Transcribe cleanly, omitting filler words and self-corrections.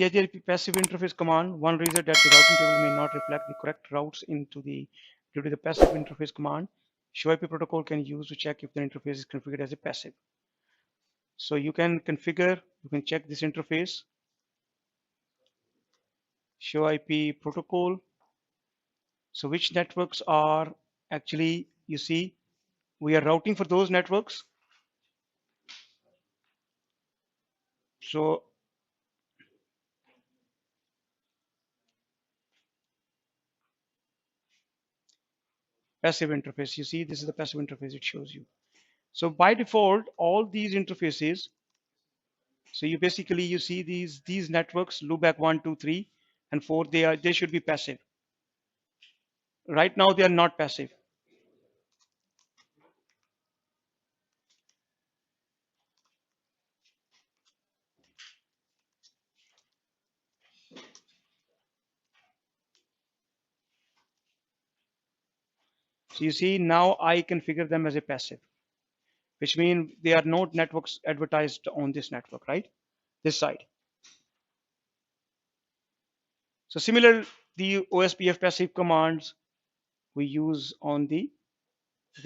EIGRP passive interface command, one reason that the routing table may not reflect the correct routes due to the passive interface command, show IP protocol can use to check if the interface is configured as a passive. So you can check this interface, show IP protocol. So which networks are actually, you see, we are routing for those networks. So passive interface, you see, this is the passive interface it shows you. So by default, all these interfaces, so you basically, you see these networks, loopback 1, 2, 3, and 4, they should be passive. Right now they are not passive. So you see, now I configure them as a passive, which means they are not networks advertised on this network, right? This side. So similar, the OSPF passive commands we use on the